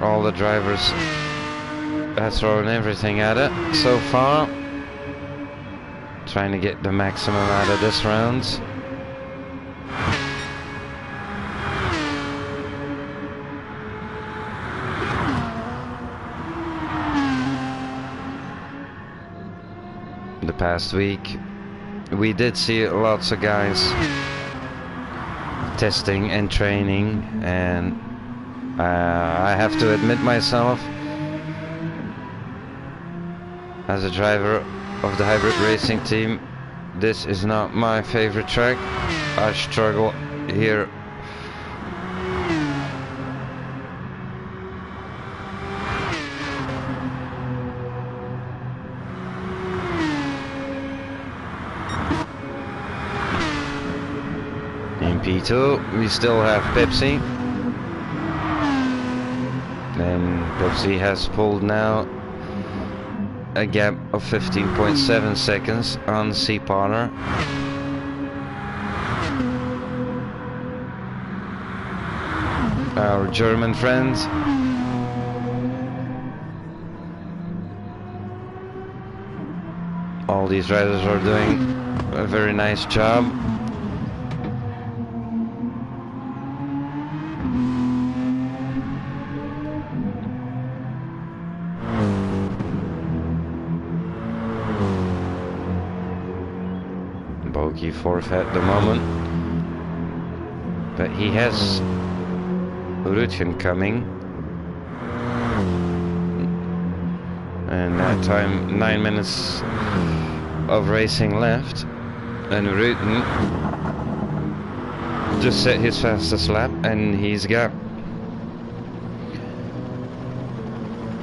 All the drivers have thrown everything at it so far. Trying to get the maximum out of this round. The past week we did see lots of guys testing and training, and I have to admit myself, as a driver of the hybrid racing team, this is not my favorite track. I struggle here. In P2 we still have Pepsi, and Pepsi has pulled now a gap of 15.7 seconds on C. Potter. Our German friend. All these riders are doing a very nice job. Bogey fourth at the moment. But he has Rutgen coming. And that time 9 minutes of racing left. And Rutgen just set his fastest lap, and he's got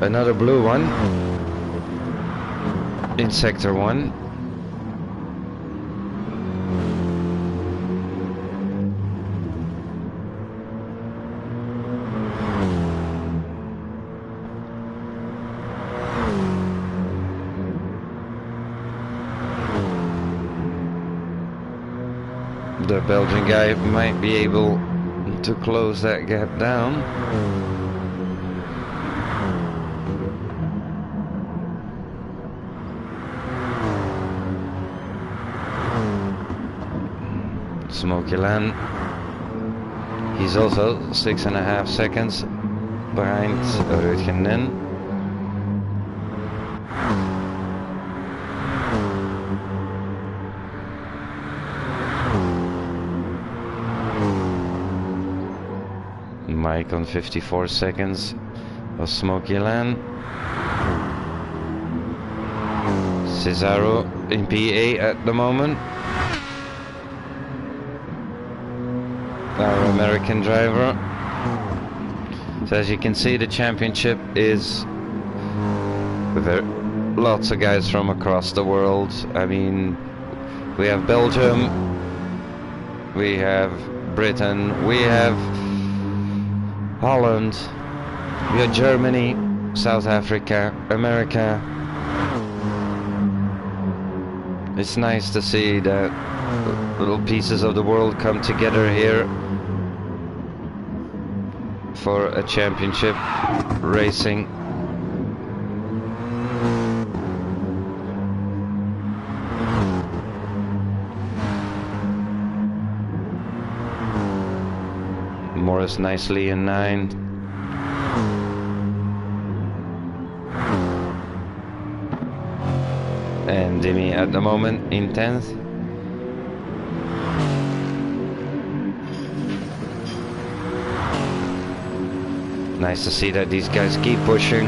another blue one in sector 1. The Belgian guy might be able to close that gap down. Smoky Land. He's also 6.5 seconds behind Rutgen. Mike on 54 seconds of Smoky Land. Cesaro in PA at the moment. Our American driver. So as you can see, the championship is lots of guys from across the world. I mean, we have Belgium, we have Britain, we have Holland, we have Germany, South Africa, America. It's nice to see that little pieces of the world come together here for a championship racing. Morris nicely in 9. And Dimi at the moment in 10th. Nice to see that these guys keep pushing.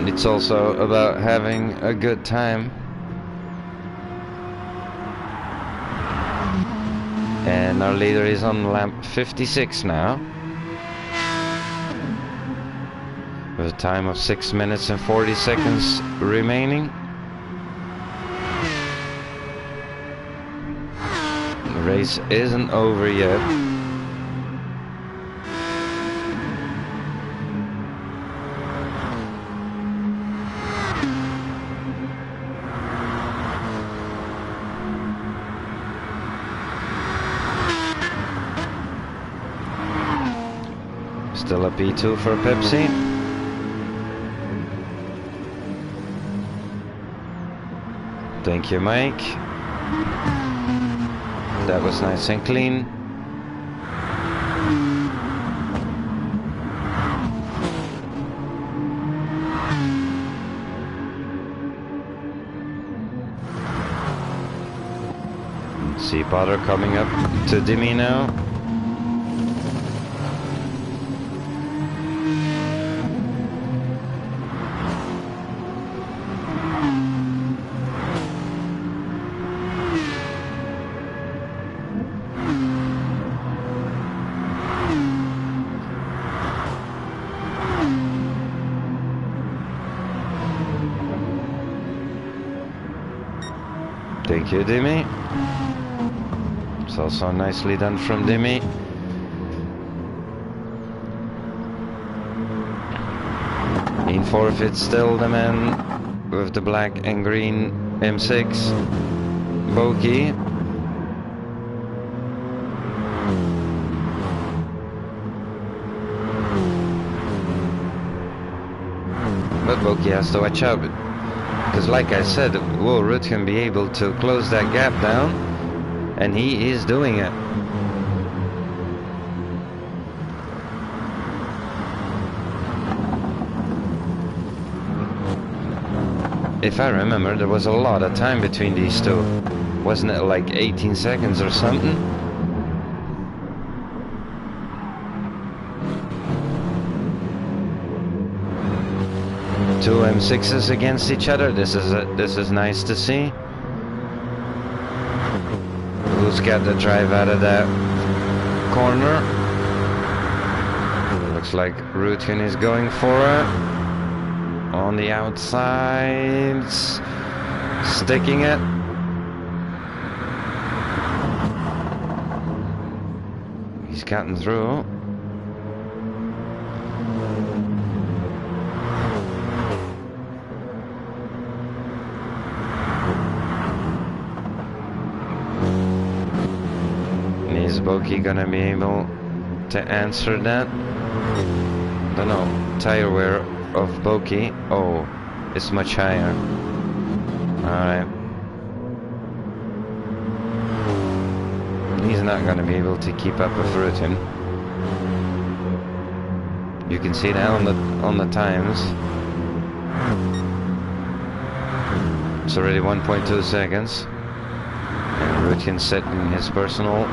It's also about having a good time. And our leader is on lap 56 now, with a time of 6 minutes and 40 seconds remaining. The race isn't over yet. Still a P2 for Pepsi. Thank you, Mike. That was nice and clean. See Potter coming up to Dimi now. Thank you, Dimi. It's also nicely done from Dimi. In fourth, it's still the man with the black and green M6, Boki. But Boki has to watch out. Because like I said, will Rutgen be able to close that gap down? And he is doing it. if I remember, there was a lot of time between these two. Wasn't it like 18 seconds or something? Two M6s against each other. This is nice to see. Who's got the drive out of that corner? Looks like Rutin is going for it. On the outside, sticking it. He's gotten through. Is Boki gonna be able to answer that? Don't know. Tire wear of Boki. Oh, it's much higher. Alright. He's not gonna be able to keep up with Rutin. You can see that on the times. It's already 1.2 seconds. And Rutin setting his personal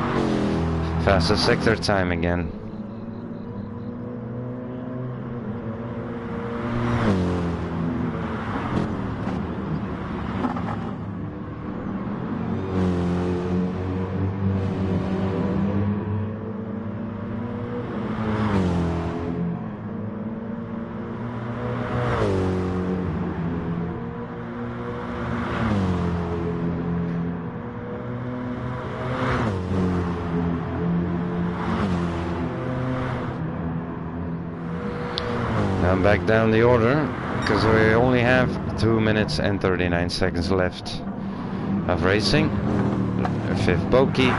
fastest sector time again. I'm back down the order because we only have 2 minutes and 39 seconds left of racing. 5th Boki,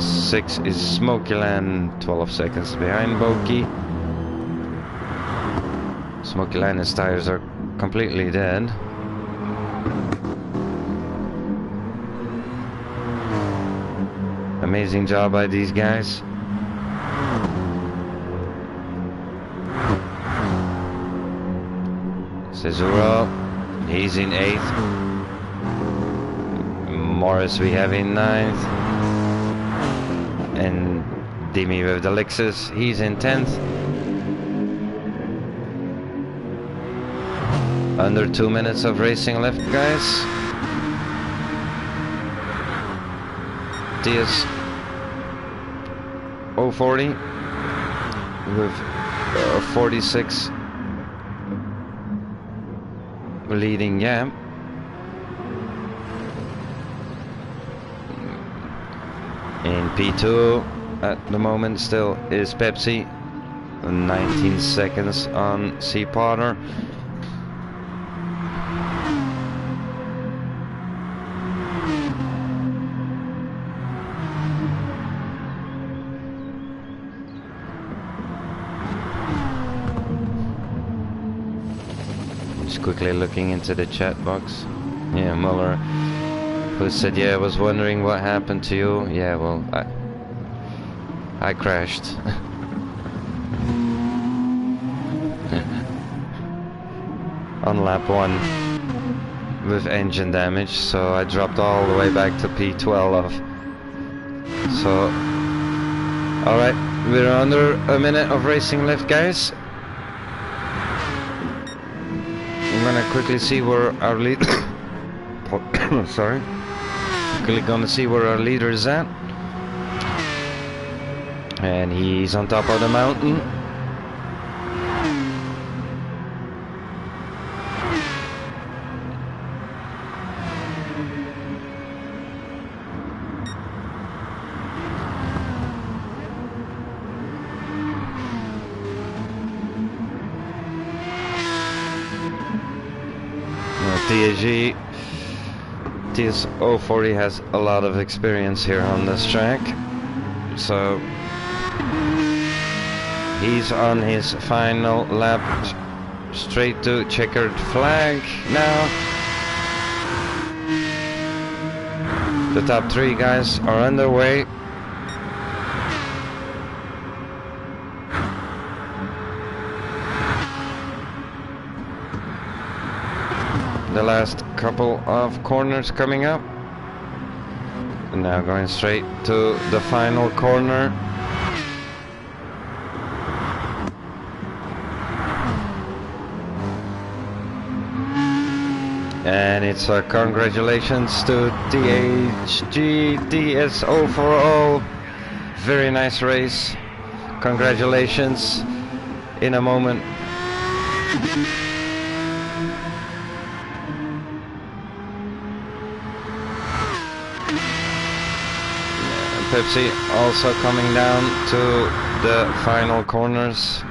6 is Smokyland, 12 seconds behind Boki. Smokyland's tires are completely dead. Amazing job by these guys. Cesuro, he's in 8th. Morris we have in 9th. And Dimi with the Lexus, he's in 10th. Under 2 minutes of racing left, guys. TS 040 with 46 leading gap. In P2 at the moment still is Pepsi, 19 seconds on C. Potter. Quickly looking into the chat box. Yeah, Muller, who said, yeah, I was wondering what happened to you. Yeah, well, I crashed. On lap 1 with engine damage, so I dropped all the way back to P12. So, alright, we're under a minute of racing left, guys. I'm gonna quickly see where our lead sorry. Quickly gonna see where our leader is at. And he's on top of the mountain. TS 040 has a lot of experience here on this track, so he's on his final lap, straight to checkered flag now. The top 3 guys are underway. the last couple of corners coming up. And now going straight to the final corner. And it's a congratulations to THG DS040. Very nice race. Congratulations. In a moment. Pepsi also coming down to the final corners.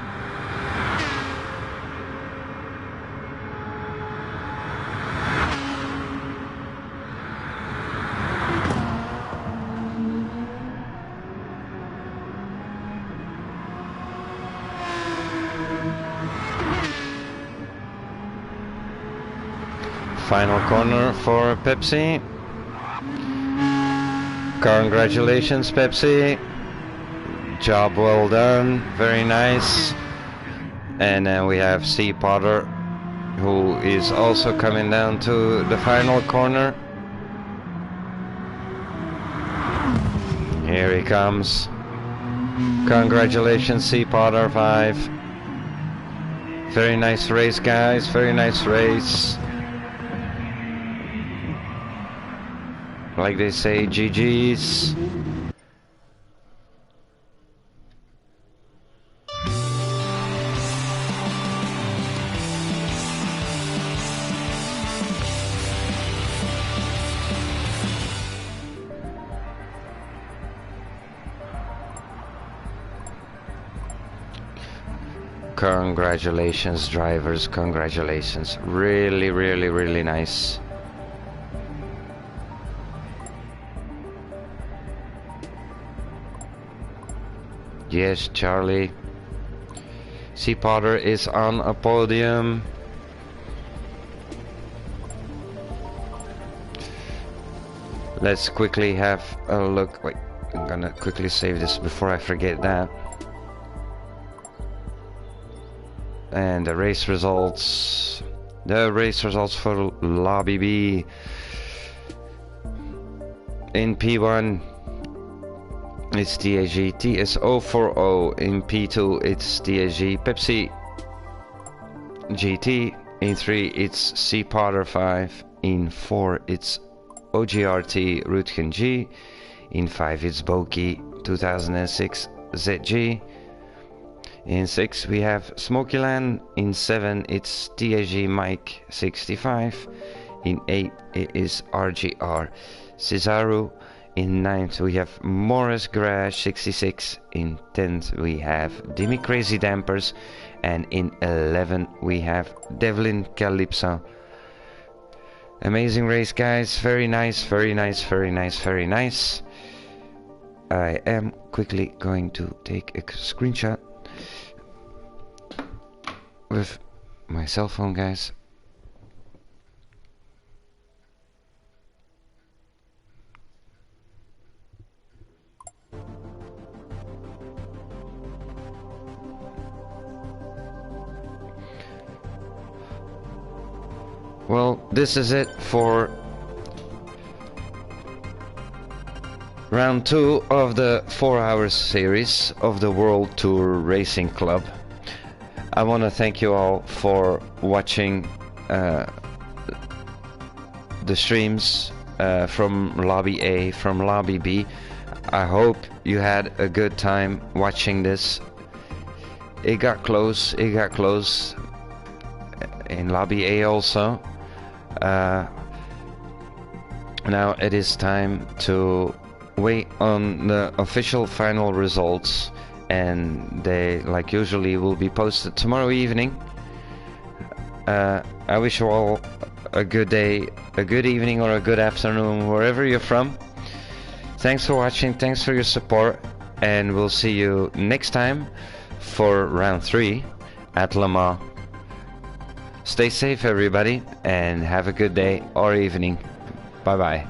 Final corner for Pepsi. Congratulations, Pepsi. Job well done. Very nice. And then we have C. Potter, who is also coming down to the final corner. Here he comes. Congratulations, C. Potter 5. Very nice race, guys. Very nice race. Like they say, GG's. Congratulations, drivers. Congratulations. Really, really, really nice. Yes, Charlie. C. Potter is on a podium. Let's quickly have a look. Wait, I'm gonna quickly save this before I forget that. And the race results. The race results for Lobby B. In P1. It's THG TS040. In P2 it's THG Pepsi GT. In 3 it's C. Potter 5. In 4 it's OGRT Rutgen G. In 5 it's Boki 2006 ZG. In 6 we have Smokyland. In 7 it's THG Mike 65. In 8 it is RGR Cesaru. In 9th we have Morris Garage 66. In 10th we have Demi Crazy Dampers. And in 11 we have Devlin Calypso. Amazing race, guys. Very nice, very nice, very nice, very nice. I am quickly going to take a screenshot with my cell phone, guys. Well, this is it for round 2 of the 4 series of the World Tour Racing Club. I want to thank you all for watching the streams from Lobby A, from Lobby B. I hope you had a good time watching this. It got close in Lobby A also. Now it is time to wait on the official final results, and they, like usually, will be posted tomorrow evening. I wish you all a good day, a good evening, or a good afternoon, wherever you're from. Thanks for watching, thanks for your support, and we'll see you next time for round 3 at Le Mans. Stay safe, everybody, and have a good day or evening. Bye bye.